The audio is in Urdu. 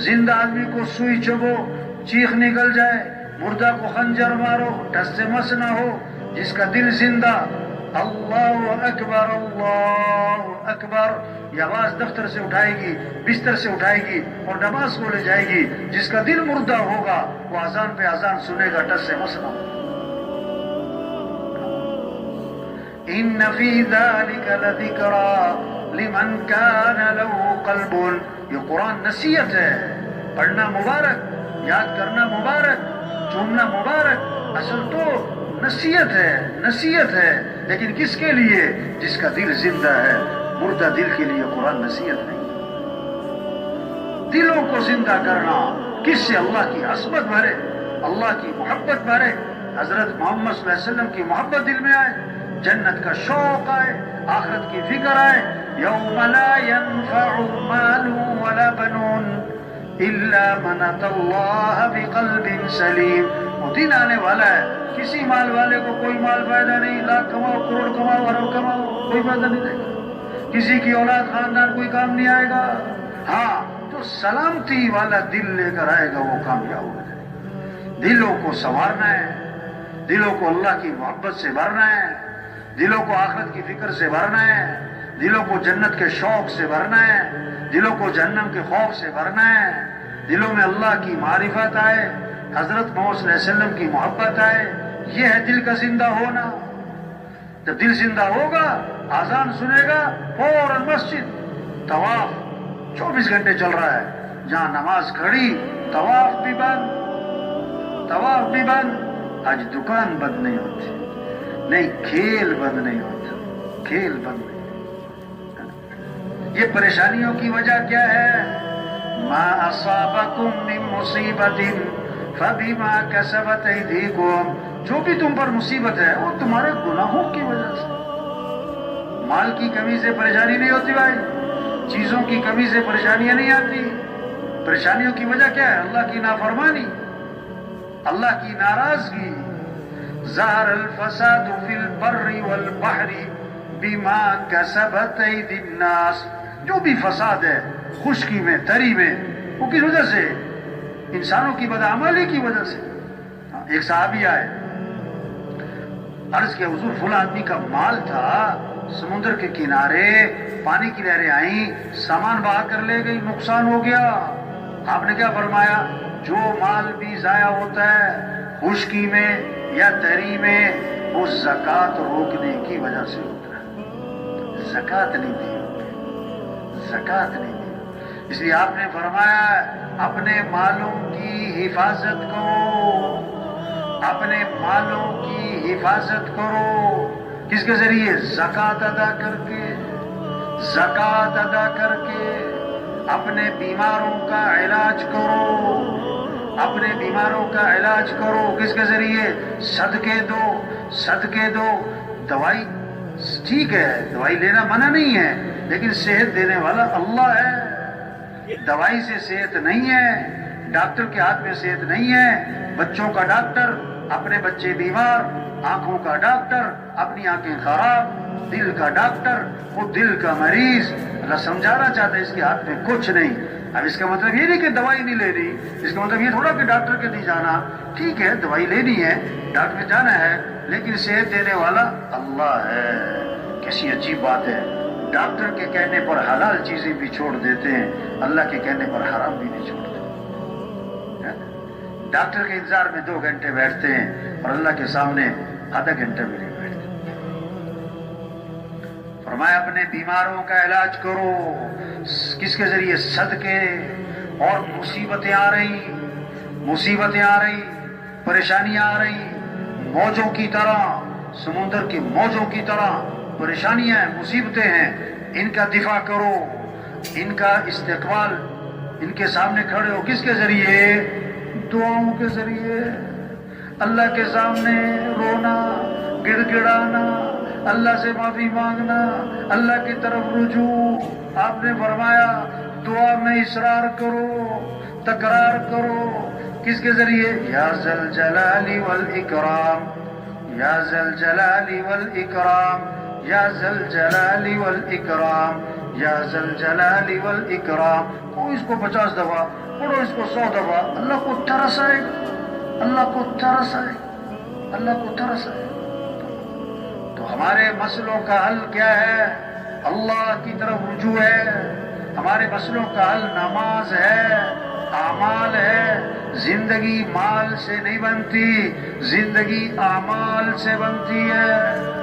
زندہ آدمی کو سوئی چبو چیخ نکل جائے، مردہ کو خنجر مارو ٹس سے مس نہ ہو، جس کا دل زندہ اللہ اکبر اللہ اکبر یہ آواز دفتر سے اٹھائے گی، بستر سے اٹھائے گی اور نماز کو لے جائے گی۔ جس کا دل مردہ ہوگا وہ اذان پہ اذان سنے گا، ٹس سے مس نہ ہو۔ ان فی ذلک لذکری لمن کان له قلب، یہ قرآن نصیحت ہے، پڑھنا مبارک، یاد کرنا مبارک، چومنا مبارک، اصل تو نصیحت ہے، نصیحت ہے، لیکن کس کے لیے؟ جس کا دل زندہ ہے۔ مردہ دل کے لیے قرآن نصیحت نہیں۔ دلوں کو زندہ کرنا کس سے؟ اللہ کی عظمت بھرے، اللہ کی محبت بھرے، حضرت محمد صلی اللہ علیہ وسلم کی محبت دل میں آئے، جنت کا شوق آئے، آخرت کی فکر آئے۔ یوم لا ينفع مال ولا بنون الا من اتى الله بقلب سلیم۔ وہ دن آنے والا ہے، کسی مال والے کو کوئی مال فائدہ نہیں، لاکھ کماؤ، کروڑ کماؤ، ارب کماؤ، کوئی فائدہ نہیں دے گا۔ کسی کی اولاد خاندان کوئی کام نہیں آئے گا۔ ہاں، جو سلامتی والا دل لے کر آئے گا وہ کامیاب ہو جائے گا۔ دلوں کو سنوارنا ہے، دلوں کو اللہ کی محبت سے بھرنا ہے، دلوں کو آخرت کی فکر سے بھرنا ہے، دلوں کو جنت کے شوق سے بھرنا ہے، دلوں کو جہنم کے خوف سے بھرنا ہے، دلوں میں اللہ کی معرفت آئے، حضرت محمد صلی اللہ علیہ وسلم کی محبت آئے۔ یہ ہے دل کا زندہ ہونا۔ جب دل زندہ ہوگا، اذان سنے گا، فوراً مسجد، طواف 24 گھنٹے چل رہا ہے، جہاں نماز کھڑی طواف بھی بند، طواف بھی بند۔ آج دکان بند نہیں ہوتی، نہیں کھیل بند نہیں ہوتا، کھیل بند نہیں۔ یہ پریشانیوں کی وجہ کیا ہے؟ ما اصابکم من مصیبت فبما کسبت ایدیکم، جو بھی تم پر مصیبت ہے وہ تمہارے گناہوں کی وجہ سے۔ مال کی کمی سے پریشانی نہیں ہوتی بھائی، چیزوں کی کمی سے پریشانیاں نہیں آتی۔ پریشانیوں کی وجہ کیا ہے؟ اللہ کی نافرمانی، اللہ کی ناراضگی۔ ظہر الفساد فی البر والبحر بما کسبت ایدی الناس، جو بھی فساد ہے خشکی میں، تری میں، وہ کس وجہ سے؟ انسانوں کی بدعملی کی وجہ سے۔ ایک صحابی آئے، عرض کیا حضور فلاں آدمی کا مال تھا، سمندر کے کنارے پانی کی لہریں آئیں، سامان بہا کر لے گئی، نقصان ہو گیا۔ آپ نے کیا فرمایا؟ جو مال بھی ضائع ہوتا ہے خشکی میں یا تری میں، وہ زکوٰۃ روکنے کی وجہ سے ہوتا ہے۔ زکوٰۃ نہیں دی ہوتی، زکوٰۃ نہیں دی۔ اس لیے آپ نے فرمایا اپنے مالوں کی حفاظت کرو، اپنے مالوں کی حفاظت کرو۔ کس کے ذریعے؟ زکوٰۃ ادا کر کے، زکوٰۃ ادا کر کے۔ اپنے بیماروں کا علاج کرو، اپنے بیماروں کا علاج کرو۔ کس کے ذریعے؟ صدقے دو، صدقے دو۔ دوائی ٹھیک ہے، دوائی لینا منع نہیں ہے، لیکن صحت دینے والا اللہ ہے۔ دوائی سے صحت نہیں ہے، ڈاکٹر کے ہاتھ میں صحت نہیں ہے۔ بچوں کا ڈاکٹر، اپنے بچے بیمار، آنکھوں کا ڈاکٹر، اپنی آنکھیں خراب، دل کا ڈاکٹر، وہ دل کا مریض۔ اللہ سمجھانا چاہتا ہے اس کے ہاتھ میں کچھ نہیں۔ اب اس کا مطلب یہ نہیں کہ دوائی نہیں لینی، اس کا مطلب یہ تھوڑا کہ ڈاکٹر کے نہیں جانا۔ ٹھیک ہے، دوائی لینی ہے، ڈاکٹر کے جانا ہے، لیکن صحت دینے والا اللہ ہے۔ کیسی عجیب بات ہے، ڈاکٹر کے کہنے پر حلال چیزیں بھی چھوڑ دیتے ہیں، اللہ کے کہنے پر حرام بھی نہیں چھوڑتے۔ ڈاکٹر کے انتظار میں 2 گھنٹے بیٹھتے ہیں اور اللہ کے سامنے آدھا گھنٹہ بھی نہیں بیٹھتے۔ فرمایا اپنے بیماروں کا علاج کرو۔ کس کے ذریعے؟ صدقے۔ اور مصیبتیں آ رہی، مصیبتیں آ رہی، پریشانیاں آ رہی، موجوں کی طرح، سمندر کی موجوں کی طرح پریشانیاں ہیں، مصیبتیں ہیں، ان کا دفاع کرو، ان کا استقبال، ان کے سامنے کھڑے ہو۔ کس کے ذریعے؟ دعاؤں کے ذریعے۔ اللہ کے سامنے رونا، گڑ گڑانا، اللہ سے معافی مانگنا، اللہ کی طرف رجوع۔ آپ نے فرمایا دعا میں اصرار کرو، تکرار کرو۔ کس کے ذریعے؟ یا ذل جلال والاکرام، یا ذل جلال والاکرام، یا ذل جلال والاکرام، یا ذل جلال والاکرام۔ پڑھو اس کو 50 دفعہ، پڑھو اس کو 100 دفعہ، اللہ کو ترس آئے گا، اللہ کو ترس آئے گا، اللہ کو ترس آئے گا۔ تو ہمارے مسئلوں کا حل کیا ہے؟ اللہ کی طرف رجوع ہے۔ ہمارے مسئلوں کا حل نماز ہے، اعمال ہے۔ زندگی مال سے نہیں بنتی، زندگی اعمال سے بنتی ہے۔